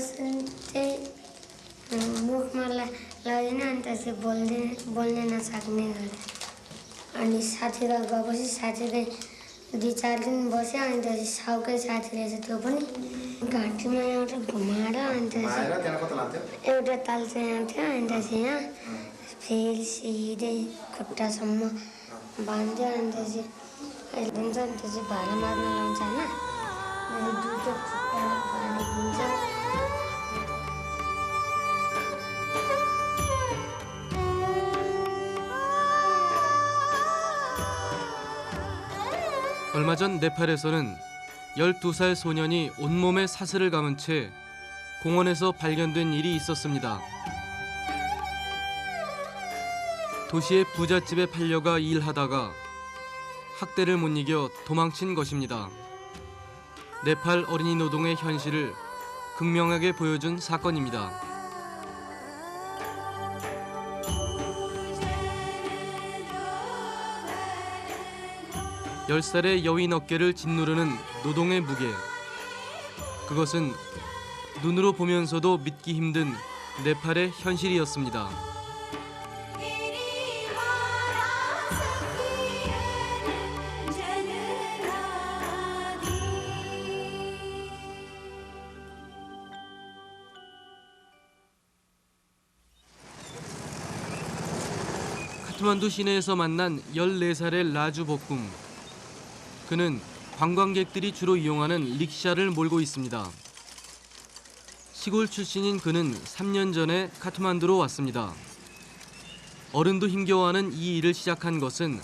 बस्दै मुखमा लाग्दैन अनि त्यसपछि बोल्नै नसक्ने गरे अनि साथीलाई गएपछि साथीले 2-4 दिन बस्यो अनि त्यसपछि साउकै साथी रहेछ त्यो पनि घाँटीमा एउटा घुमाएर अनि त्यसपछि एउटा ताल चाहिँ यहाँ थियो अनि त्यसपछि यहाँ फेरि सिधै खुट्टासम्म बाँध्यो अनि त्यसपछि अहिले दिन्छ अनि त्यसपछि भाडा मार्न लाउँछ होइन दुईवटा खुट्टा बाँधिदिन्छ। 얼마 전 네팔에서는 12살 소년이 온몸에 사슬을 감은 채 공원에서 발견된 일이 있었습니다. 도시의 부잣집에 팔려가 일하다가 학대를 못 이겨 도망친 것입니다. 네팔 어린이 노동의 현실을 극명하게 보여준 사건입니다. 10살의 여인 어깨를 짓누르는 노동의 무게. 그것은 눈으로 보면서도 믿기 힘든 네팔의 현실이었습니다. 카트만두 시내에서 만난 14살의 라주 복궁. 그는 관광객들이 주로 이용하는 릭샤를 몰고 있습니다. 시골 출신인 그는 3년 전에 카트만두로 왔습니다. 어른도 힘겨워하는 이 일을 시작한 것은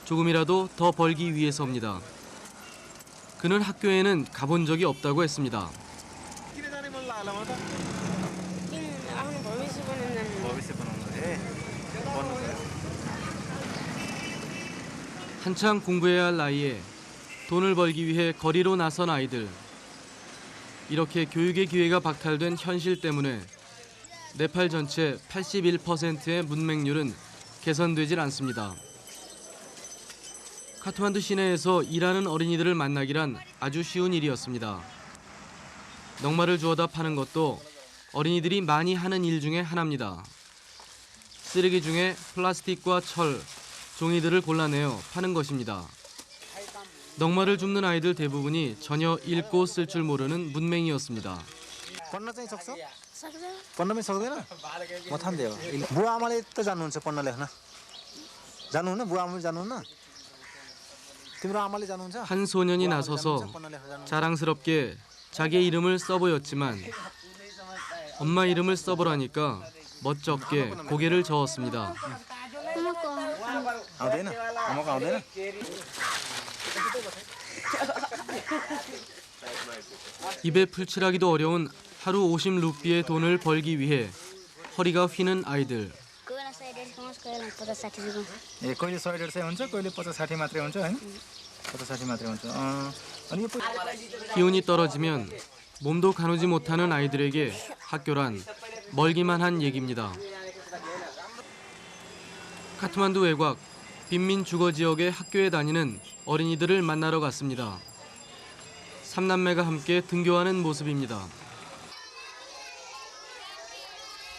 조금이라도 더 벌기 위해서입니다. 그는 학교에는 가본 적이 없다고 했습니다. 한창 공부해야 할 나이에 돈을 벌기 위해 거리로 나선 아이들. 이렇게 교육의 기회가 박탈된 현실 때문에 네팔 전체 81%의 문맹률은 개선되질 않습니다. 카트만두 시내에서 일하는 어린이들을 만나기란 아주 쉬운 일이었습니다. 넉마를 주워다 파는 것도 어린이들이 많이 하는 일 중에 하나입니다. 쓰레기 중에 플라스틱과 철, 종이들을 골라내어 파는 것입니다. 넉마를 줍는 아이들 대부분이 전혀 읽고 쓸 줄 모르는 문맹이었습니다. पढ्न चाहिँ सक्छ? पढ्न पनि सक्दैन? म थाम्दियो। बुवा आमाले त जान्नुहुन्छ पढ्न लेख्न? जान्नुहुन्न? बुवा आमाले जान्नुहुन्न? तिम्रो आमाले जान्नुहुन्छ? 한 소년이 나서서 자랑스럽게 자기의 이름을 써보였지만 엄마 이름을 써보라니까 멋쩍게 고개를 저었습니다. आउँदैन? आमाको आउँदैन? 입에 풀칠하기도 어려운 하루 50루피의 돈을 벌기 위해 허리가 휘는 아이들. ए कहिले 100-150 हुन्छ, कहिले 50-60 मात्रै हुन्छ हैन? 50-60 मात्रै हुन्छ. अनि यो 기운이 떨어지면 몸도 가누지 못하는 아이들에게 학교란 멀기만 한 얘기입니다. 카트만두 외곽 빈민 주거 지역의 학교에 다니는 어린이들을 만나러 갔습니다. 3남매가 함께 등교하는 모습입니다.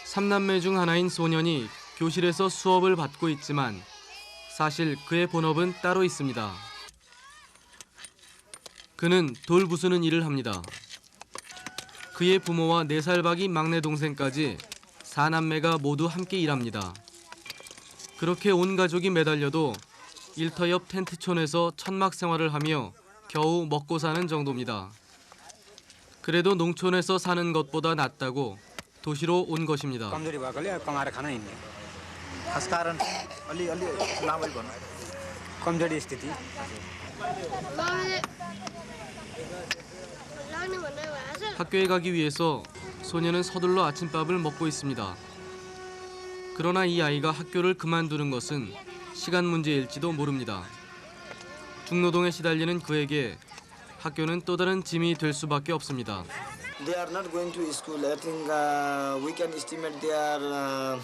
3남매 중 하나인 소년이 교실에서 수업을 받고 있지만 사실 그의 본업은 따로 있습니다. 그는 돌 부수는 일을 합니다. 그의 부모와 4살 박이 막내 동생까지 4남매가 모두 함께 일합니다. 그렇게 온 가족이 매달려도 일터 옆 텐트촌에서 천막 생활을 하며 겨우 먹고 사는 정도입니다. 그래도 농촌에서 사는 것보다 낫다고 도시로 온 것입니다. कमजोरी भएकोले कमाएर खान हिँड्ने. खास कारण अलि लामोले भन्नु. कमजोरी स्थिति. 학교에 가기 위해서 소녀는 서둘러 아침밥을 먹고 있습니다. 그러나 이 아이가 학교를 그만두는 것은 시간 문제일지도 모릅니다. 중노동에 시달리는 그에게 학교는 또 다른 짐이 될 수밖에 없습니다. They are not going to school. I think we can estimate they are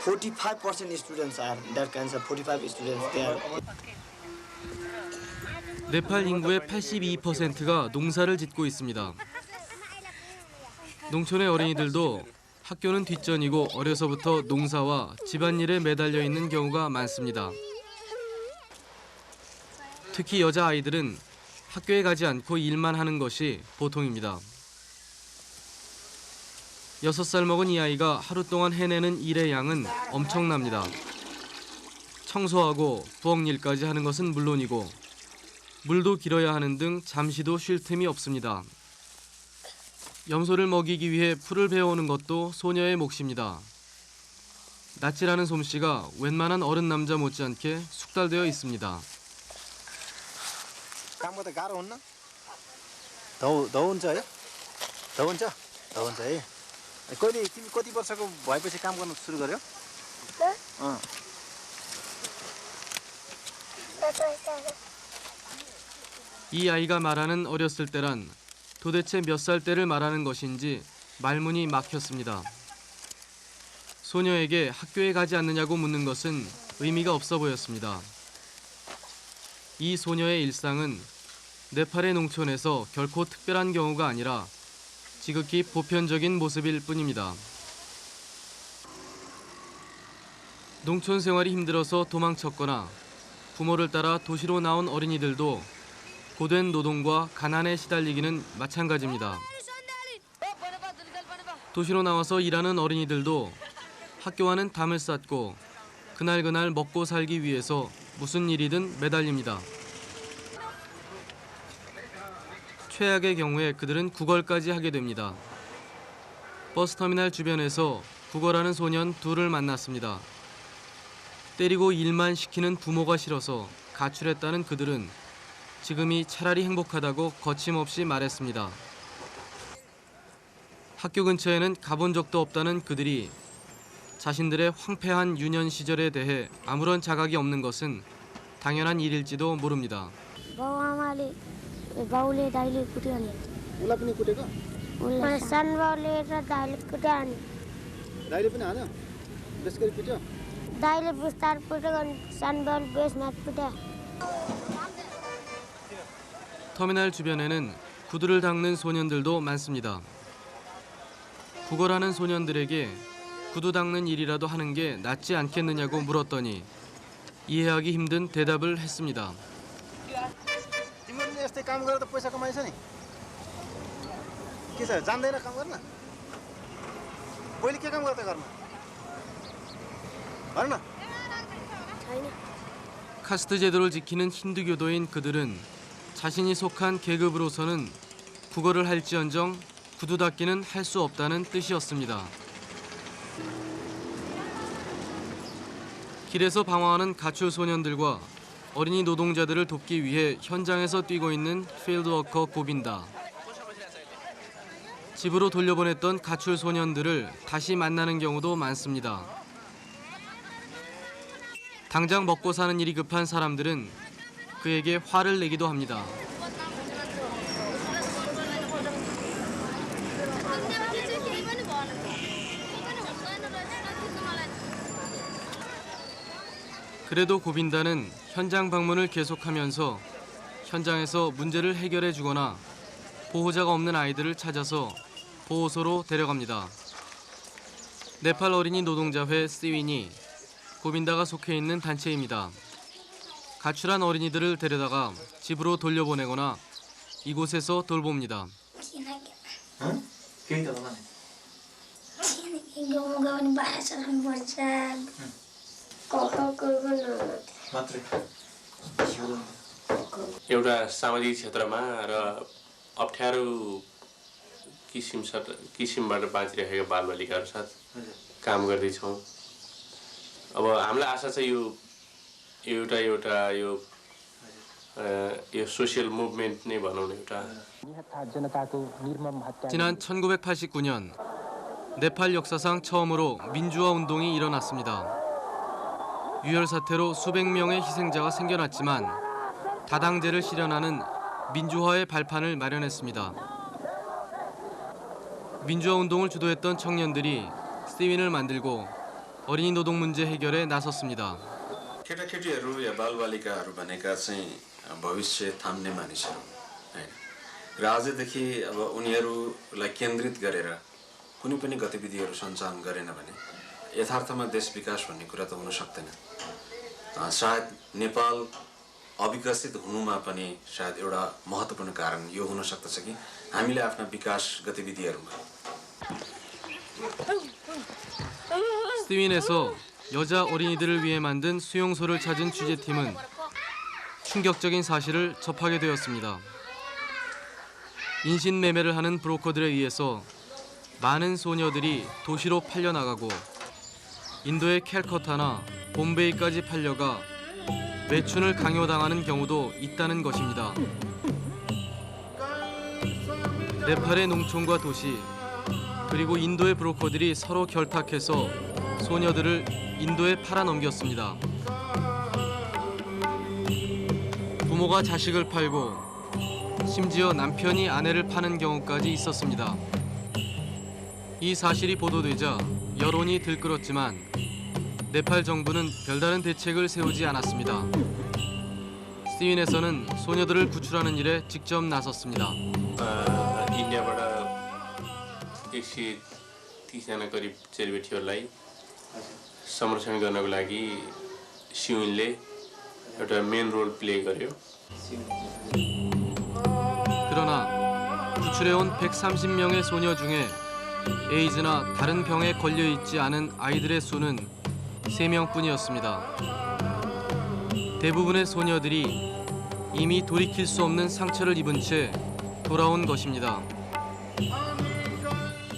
45% students are that kinds of 45 students there. 네팔 인구의 82%가 농사를 짓고 있습니다. 농촌의 어린이들도 학교는 뒷전이고 어려서부터 농사와 집안일에 매달려 있는 경우가 많습니다. 특히 여자아이들은 학교에 가지 않고 일만 하는 것이 보통입니다. 6살 먹은 이 아이가 하루 동안 해내는 일의 양은 엄청납니다. 청소하고 부엌 일까지 하는 것은 물론이고 물도 길어야 하는 등 잠시도 쉴 틈이 없습니다. 염소를 먹이기 위해 풀을 베어오는 것도 소녀의 몫입니다. 낯질하는 솜씨가 웬만한 어른 남자 못지않게 숙달되어 있습니다. काम गर्दा गाह्रो हुन्न धौ हुन्छ है धौ हुन्छ है कहिले तिमी कति वर्षको भएपछि काम गर्न सुरु गर्यो 이 아이가 말하는 어렸을 때란 도대체 몇 살 때를 말하는 것인지 말문이 막혔습니다. 소녀에게 학교에 가지 않느냐고 묻는 것은 의미가 없어 보였습니다. 이 소녀의 일상은 네팔의 농촌에서 결코 특별한 경우가 아니라 지극히 보편적인 모습일 뿐입니다. 농촌 생활이 힘들어서 도망쳤거나 부모를 따라 도시로 나온 어린이들도 고된 노동과 가난에 시달리기는 마찬가지입니다. 도시로 나와서 일하는 어린이들도 학교와는 담을 쌓고 그날그날 먹고 살기 위해서 무슨 일이든 매달립니다. 최악의 경우에 그들은 구걸까지 하게 됩니다. 버스터미널 주변에서 구걸하는 소년 둘을 만났습니다. 때리고 일만 시키는 부모가 싫어서 가출했다는 그들은 지금이 차라리 행복하다고 거침없이 말했습니다. 학교 근처에는 가본 적도 없다는 그들이 자신들의 황폐한 유년 시절에 대해 아무런 자각이 없는 것은 당연한 일일지도 모릅니다. बाउले दाइले कुट्यो नि उसलाई पनि कुटेको उसलाई सानबाउले र दाइले कुट्यो नि दाइले पनि हान्यो बेसगरी पिट्यो दाइले बिस्तार पुट्यो अनि सानबाउले बेसमा पुट्यो. 터미널 주변에는 구두를 닦는 소년들도 많습니다. 구걸하는 소년들에게 구두 닦는 일이라도 하는 게 낫지 않겠느냐고 물었더니 이해하기 힘든 대답을 했습니다. तिमीहरूले यस्तै काम गरेर त पैसा कमाइछ नि के छ जान्दैन काम गर्न पहिले के काम गर्दा घरमा भन न 카스트 제도를 지키는 힌두교도인 그들은 자신이 속한 계급으로서는 구걸을 할지언정 구두 닦기는 할 수 없다는 뜻이었습니다. 길에서 방황하는 가출 소년들과 어린이 노동자들을 돕기 위해 현장에서 뛰고 있는 필드워커 고빈다. 집으로 돌려보냈던 가출 소년들을 다시 만나는 경우도 많습니다. 당장 먹고 사는 일이 급한 사람들은 그에게 화를 내기도 합니다. 그래도 고빈다는 현장 방문을 계속하면서 현장에서 문제를 해결해 주거나 보호자가 없는 아이들을 찾아서 보호소로 데려갑니다. 네팔 어린이 노동자회 시윈이 고빈다가 속해 있는 단체입니다. 가출한 어린이들을 데려다가 집으로 돌려보내거나 이곳에서 돌봅니다. केही त होला नि गाउँमा गाउने बाह्र चलाउनुपर्छ मात्रै एउटा सामाजिक क्षेत्रमा र अप्ठ्यारो किसिमबाट बाँचिरहेका बालबालिकाहरू साथ काम गर्दैछौँ। अब हामीलाई आशा छ यो सोसियल मुभमेन्ट नै भनौँ न एउटा 지난 1989년 네팔 역사상 처음으로 민주화 운동이 일어났습니다. 유혈 사태로 수백 명의 희생자가 생겨났지만 다당제를 실현하는 민주화의 발판을 마련했습니다. 민주화 운동을 주도했던 청년들이 시윈을 만들고 어린이 노동 문제 해결에 나섰습니다. केटाकेटीहरू या बालबालिकाहरू भनेका चाहिँ भविष्य थाम्ने मानिसहरू हैन र आजदेखि अब उनीहरूलाई केन्द्रित गरेर कुनै पनि गतिविधिहरू सञ्चालन गरेन भने यथार्थमा देश विकास भन्ने कुरा त हुन सक्दैन। सायद नेपाल अविकसित हुनुमा पनि सायद एउटा महत्त्वपूर्ण कारण यो हुन सक्दछ कि हामीले आफ्ना विकास गतिविधिहरूमा 스티윈에서 여자 어린이들을 위해 만든 수용소를 찾은 취재팀은 충격적인 사실을 접하게 되었습니다. 인신매매를 하는 브로커들에 의해서 많은 소녀들이 도시로 팔려나가고 인도의 캘커타나 봄베이까지 팔려가 매춘을 강요당하는 경우도 있다는 것입니다. 네팔의 농촌과 도시, 그리고 인도의 브로커들이 서로 결탁해서 소녀들을 인도에 팔아넘겼습니다. 부모가 자식을 팔고 심지어 남편이 아내를 파는 경우까지 있었습니다. 이 사실이 보도되자 여론이 들끓었지만 네팔 정부는 별다른 대책을 세우지 않았습니다. 스티윈에서는 소녀들을 구출하는 일에 직접 나섰습니다. इन्डियाबाट 130जना करिब चेलीबेटीहरूलाई संरक्षण गर्नको लागि सिविनले एउटा मेन रोल प्ले गर्यो। 그러나 구출해온 130명의 소녀 중에 에이즈나 다른 병에 걸려있지 않은 아이들의 수는 3명뿐이었습니다. 대부분의 소녀들이 이미 돌이킬 수 없는 상처를 입은 채 돌아온 것입니다.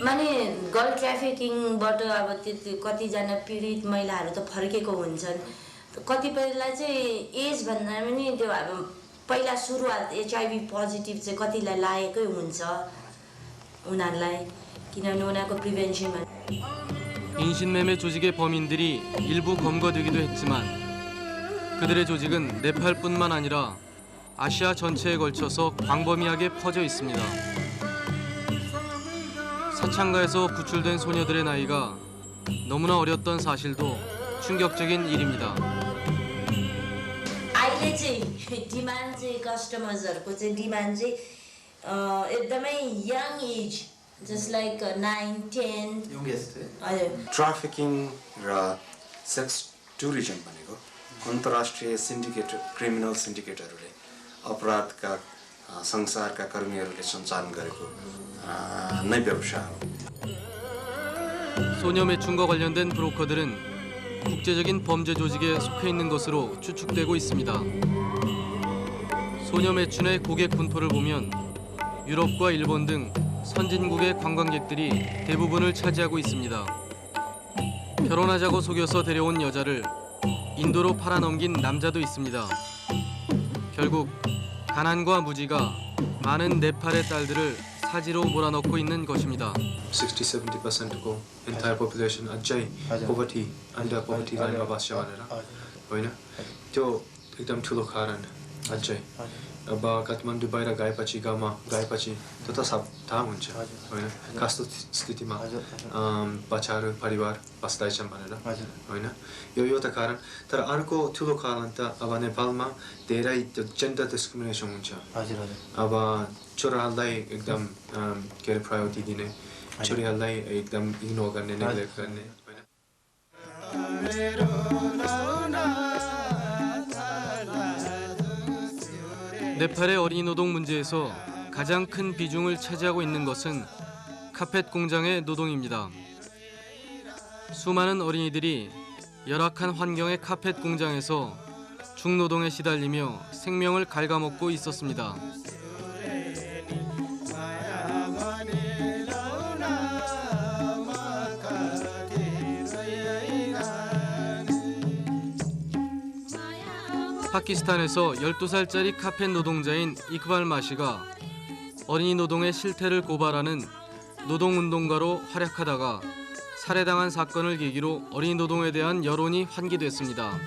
माने गर्ल ट्राफिकिङबाट अब त्यो कतिजना पीडित महिलाहरू त फर्केको हुन्छन्। कतिपयलाई चाहिँ एज भन्दा पनि त्यो अब पहिला सुरुवात HIV पोजिटिभ चाहिँ कतिलाई लागेकै हुन्छ उनीहरूलाई, किनभने उनीहरूको प्रिभेन्सनमा 인신매매 조직의 범인들이 일부 검거되기도 했지만 그들의 조직은 네팔뿐만 아니라 아시아 전체에 걸쳐서 광범위하게 퍼져 있습니다. 사창가에서 구출된 소녀들의 나이가 너무나 어렸던 사실도 충격적인 일입니다. अहिले चाहिँ डिमान्ड चाहिँ कस्टमर्सहरूको चाहिँ डिमान्ड चाहिँ एकदमै यङ एज जस्ट लाइक 9, 10 हजुर। ट्राफिकिङ र सेक्स टुरिज्म भनेको अन्तर्राष्ट्रिय क्रिमिनल सिन्डिकेटहरूले अपराधका संसारका कर्मीहरूले सञ्चालन गरेको नै व्यवसाय हो। 소녀 매춘과 관련된 브로커들은 국제적인 범죄 조직에 속해 있는 것으로 추측되고 있습니다. 소녀 매춘의 고객 분포를 보면 유럽과 일본 등 선진국의 관광객들이 대부분을 차지하고 있습니다. 결혼하자고 속여서 데려온 여자를 인도로 팔아넘긴 남자도 있습니다. 결국 가난과 무지가 많은 네팔의 딸들을 사지로 몰아넣고 있는 것입니다. 60-70% को entire population अझै poverty under poverty line मा बस्छ भनेर होइन, त्यो एकदम ठुलो कारण अझै। अब काठमाडौँ बाहिर गएपछि गाउँमा गएपछि त्यो त सब थाहा हुन्छ होइन कस्तो स्थितिमा बच्चाहरू परिवार बस्दैछन् भनेर होइन, यो एउटा कारण। तर अर्को ठुलो कारण त अब नेपालमा धेरै त्यो जेन्डर डिस्क्रिमिनेसन हुन्छ। अब छोराहरूलाई एकदम के अरे प्रायोरिटी दिने, छोरीहरूलाई एकदम इग्नोर गर्ने, नेग्लेक्ट गर्ने होइन। 네팔의 어린이 노동 문제에서 가장 큰 비중을 차지하고 있는 것은 카펫 공장의 노동입니다. 수많은 어린이들이 열악한 환경의 카펫 공장에서 중노동에 시달리며 생명을 갉아먹고 있었습니다. 파키스탄에서 12살짜리 카펫 노동자인 이크발 마시가 어린이 노동의 실태를 고발하는 노동운동가로 활약하다가 살해당한 사건을 계기로 어린이 노동에 대한 여론이 환기됐습니다.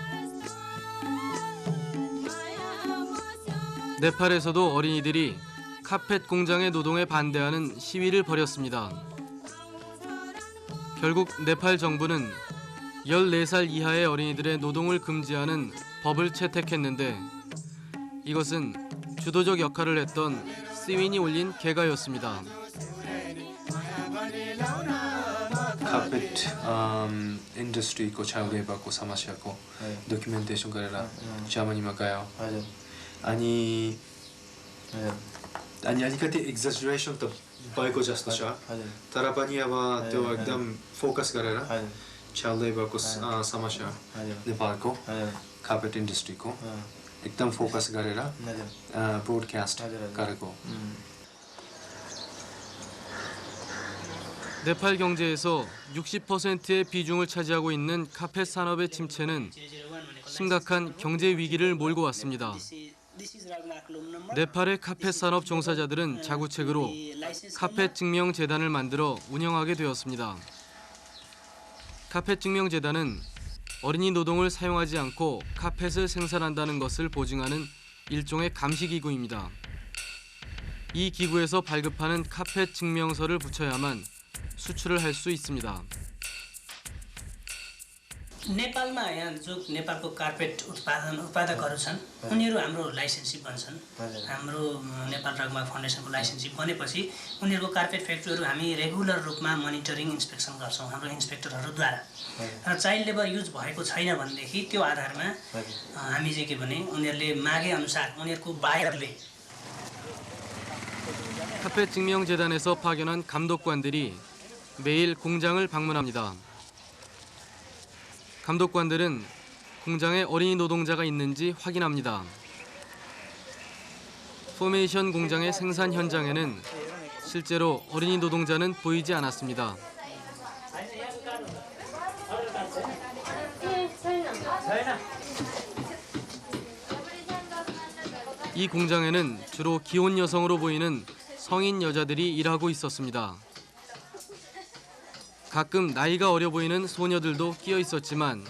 네팔에서도 어린이들이 카펫 공장의 노동에 반대하는 시위를 벌였습니다. 결국 네팔 정부는 14살 이하의 어린이들의 노동을 금지하는 법을 채택했는데 이것은 주도적 역할을 했던 스티윈이 올린 개가였습니다. कार्पेट इन्डस्ट्रीको छाउलेबाको समस्याको डकुमेन्टेसन गरेर जर्मनीमा गयो अनि अलिकति एक्जरेसन त भएको जस्तो छ तर पनि अब त्यो एकदम फोकस गरेर छाउलेबाको समस्या नेपालको कार्पेट इन्डस्ट्रीको एकदम फोकस गरेर ब्रोडकास्ट गरेको 네팔 경제에서 60%의 비중을 차지하고 있는 카펫 산업의 침체는 심각한 경제 위기를 몰고 왔습니다. 네팔의 카펫 산업 종사자들은 자구책으로 카펫 증명 재단을 만들어 운영하게 되었습니다. 카펫 증명 재단은 어린이 노동을 사용하지 않고 카펫을 생산한다는 것을 보증하는 일종의 감시기구입니다. 이 기구에서 발급하는 카펫 증명서를 붙여야만 수출을 할 수 있습니다. नेपालमा यहाँ जो नेपालको कार्पेट उत्पादकहरू छन् उनीहरू हाम्रो लाइसेन्सी बन्छन् हाम्रो नेपाल रगमा फाउन्डेसनको लाइसेन्सी बनेपछि उनीहरूको कार्पेट फ्याक्ट्रीहरू हामी रेगुलर रूपमा मोनिटरिङ इन्स्पेक्सन गर्छौँ हाम्रो इन्स्पेक्टरहरूद्वारा र चाइल्ड लेबर युज भएको छैन भनेदेखि त्यो आधारमा हामी चाहिँ के भने उनीहरूले मागे अनुसार उनीहरूको बायरले 카펫 증명 재단에서 파견한 감독관들이 매일 공장을 방문합니다. 감독관들은 공장에 어린이 노동자가 있는지 확인합니다. 포메이션 공장의 생산 현장에는 실제로 어린이 노동자는 보이지 않았습니다. 이 공장에는 주로 기혼 여성으로 보이는 성인 여자들이 일하고 있었습니다. 가끔 나이가 어려 보이는 소녀들도 끼어 있었지만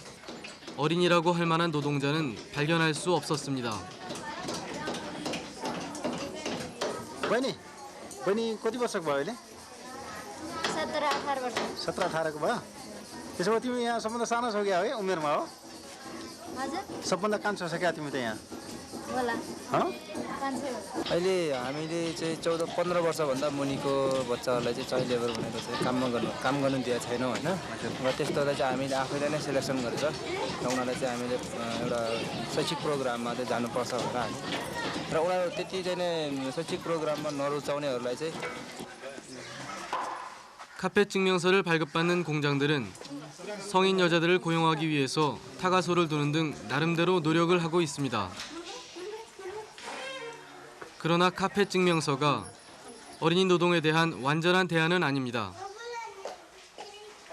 어린이라고 할 만한 노동자는 발견할 수 없었습니다. बहिनी कति वर्षको भयो अहिले 17-18 वर्ष 17-18 को भयो त्यसो भए तिमी यहाँ सबभन्दा सानो छौ क्या है उमेरमा हो हजुर सबभन्दा कान्छो छ क्या तिमी त यहाँ होला अहिले हामीले चाहिँ 14-15 वर्षभन्दा मुनिको बच्चाहरूलाई चाहिँ चाइल्ड लेबर भनेर चाहिँ काम गर्नु दिएको छैनौँ होइन र त्यस्तोलाई चाहिँ हामीले आफैले नै सेलेक्सन गरेर र उनीहरूलाई चाहिँ हामीले एउटा शैक्षिक प्रोग्राममा चाहिँ जानुपर्छ भनेर हामी र उनीहरू त्यति चाहिँ नै शैक्षिक प्रोग्राममा नरुचाउनेहरूलाई चाहिँ 카펫 증명서를 발급받는 공장들은 성인 여자들을 고용하기 위해서 타가소를 두는 등 나름대로 노력을 하고 있습니다. 그러나 카펫 증명서가 어린이 노동에 대한 완전한 대안은 아닙니다.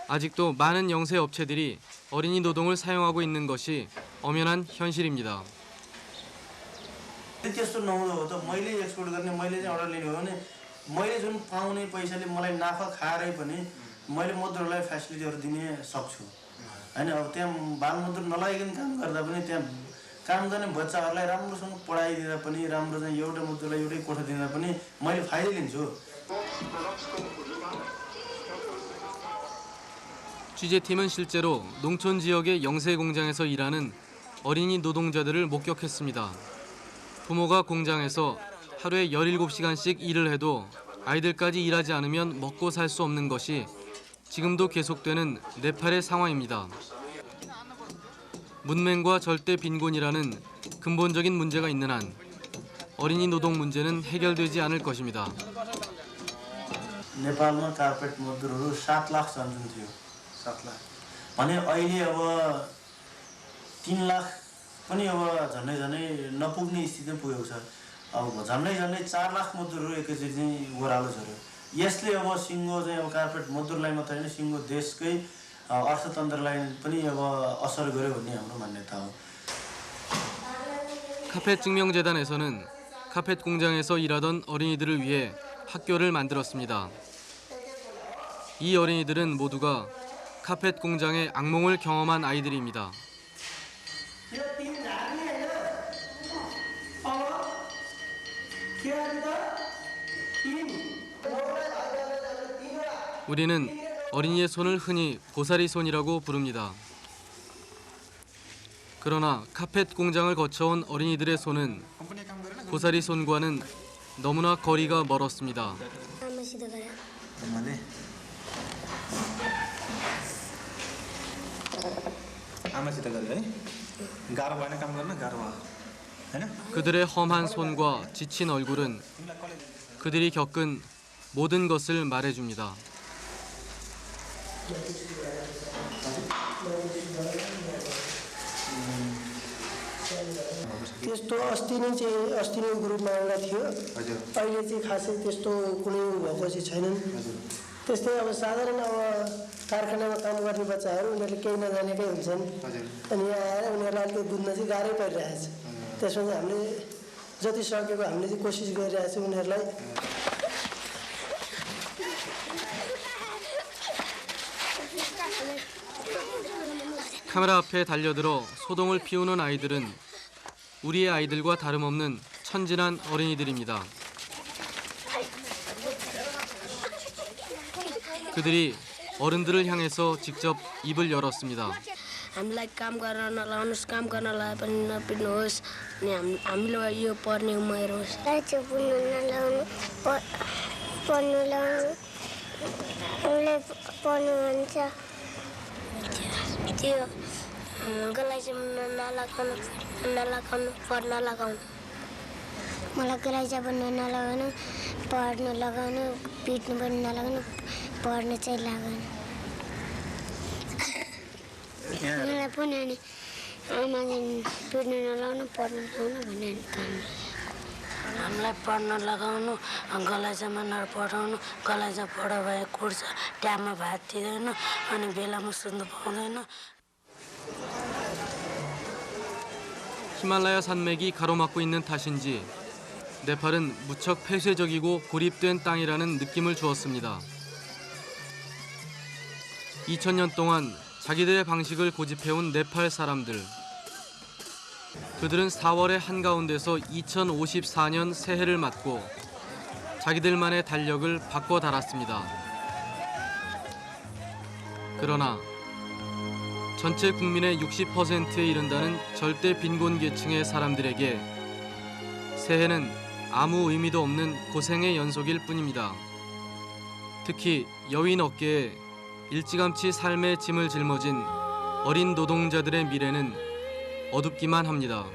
아직도 많은 영세 업체들이 어린이 노동을 사용하고 있는 것이 엄연한 현실입니다. त्यस्तो नहुँदा हो त मैले एक्सपोर्ट गर्ने मैले चाहिँ अर्डर लिने हो भने मैले जुन पाउने पैसाले मलाई नाफा खाएरै पनि मैले मजदुरलाई फ्यासिलिटीहरू दिने सक्छु हैन अब त्यहाँ बालमजदुर नलागिकन काम गर्दा पनि त्यहाँ काम गर्ने बच्चाहरूलाई राम्रोसँग पढाइदिँदा पनि राम्रो चाहिँ एउटा मजदुरलाई एउटै कोठा दिँदा पनि मैले फाइदा लिन्छु. 취재팀은 실제로 농촌 지역의 영세 공장에서 일하는 어린이 노동자들을 목격했습니다. 부모가 공장에서 하루에 17시간씩 일을 해도 아이들까지 일하지 않으면 먹고 살 수 없는 것이 지금도 계속되는 네팔의 상황입니다. 문맹과 절대 빈곤이라는 근본적인 문제가 있는 한 어린이 노동 문제는 해결되지 않을 것입니다. नेपालमा कार्पेट मजदुरहरू 7 लाख जन्मन्थ्यो 7 लाख भने अहिले अब 3 लाख पनि अब झन्डै नपुग्ने स्थितिमा पुगेको छ. अब झन्डै 4 लाख मजदुरहरू एकैचोटि ओह्रालो झर्यो. यसले अब सिङ्गो चाहिँ अब कार्पेट मजदुरलाई मात्र हैन सिङ्गो देशकै अर्थतन्त्रलाई पनि अब असर गर्यो भन्ने हाम्रो मान्यता हो. 카펫 증명재단에서는 카펫 공장에서 일하던 어린이들을 위해 학교를 만들었습니다. 이 어린이들은 모두가 카펫 공장의 악몽을 경험한 아이들입니다. 우리는 어린이의 손을 흔히 고사리 손이라고 부릅니다. 그러나 카펫 공장을 거쳐온 어린이들의 손은 고사리 손과는 너무나 거리가 멀었습니다. आमासित गरे है गाह्रो भएन काम गर्न गाह्रो भयो हैन 그들의 험한 손과 지친 얼굴은 그들이 겪은 모든 것을 말해줍니다. त्यस्तो अस्ति नै ग्रुपमा एउटा थियो अहिले चाहिँ खासै त्यस्तो कुनै भएको चाहिँ छैनन् त्यस्तै अब साधारण अब कारखानामा काम गर्ने बच्चाहरू उनीहरूले केही नजानेकै हुन्छन् अनि यहाँ आएर उनीहरूलाई अलिकति बुझ्न चाहिँ गाह्रै परिरहेछ त्यसमा चाहिँ हामीले जति सकेको हामीले चाहिँ कोसिस गरिरहेको छौँ उनीहरूलाई 카메라 앞에 달려들어 소동을 피우는 아이들은 우리의 아이들과 다름없는 천진한 어린이들입니다. 그들이 어른들을 향해서 직접 입을 열었습니다. हामीलाई काम गर्न नलाउनुहोस् काम गर्नलाई पनि नपिर्नुहोस् अनि हामीले यो पर्ने उमेर होस् बुझ्नु नलाउनु पढ्नु लाउनु उसले पढ्नु भन्छ त्यो गलाई चाहिँ नलागाउनु पढ्न लगाउनु मलाई गलाई चाहिँ पनि नलगाउनु पढ्नु लगाउनु पिट्नु पनि नलगाउनु पढ्नु चाहिँ लगाउनु मलाई पनि अनि आमाले पिट्नु नलाउनु पढ्नु लगाउनु भने हामीलाई पढ्न लगाउनु गलाइजामा नपढाउनु गलाइजा पढाउ भए कुर्छ ट्याममा भात दिँदैन अनि बेलामा सुन्नु पाउँदैन. 히말라야 산맥이 가로막고 있는 탓인지 네팔은 무척 폐쇄적이고 고립된 땅이라는 느낌을 주었습니다. 2000년 동안 자기들의 방식을 고집해온 네팔 사람들. 그들은 4월의 한가운데서 2054년 새해를 맞고 자기들만의 달력을 바꿔 달았습니다. 그러나 전체 국민의 60%에 이른다는 절대 빈곤 계층의 사람들에게 새해는 아무 의미도 없는 고생의 연속일 뿐입니다. 특히 여인 어깨에 일찌감치 삶의 짐을 짊어진 어린 노동자들의 미래는 어둡기만 합니다.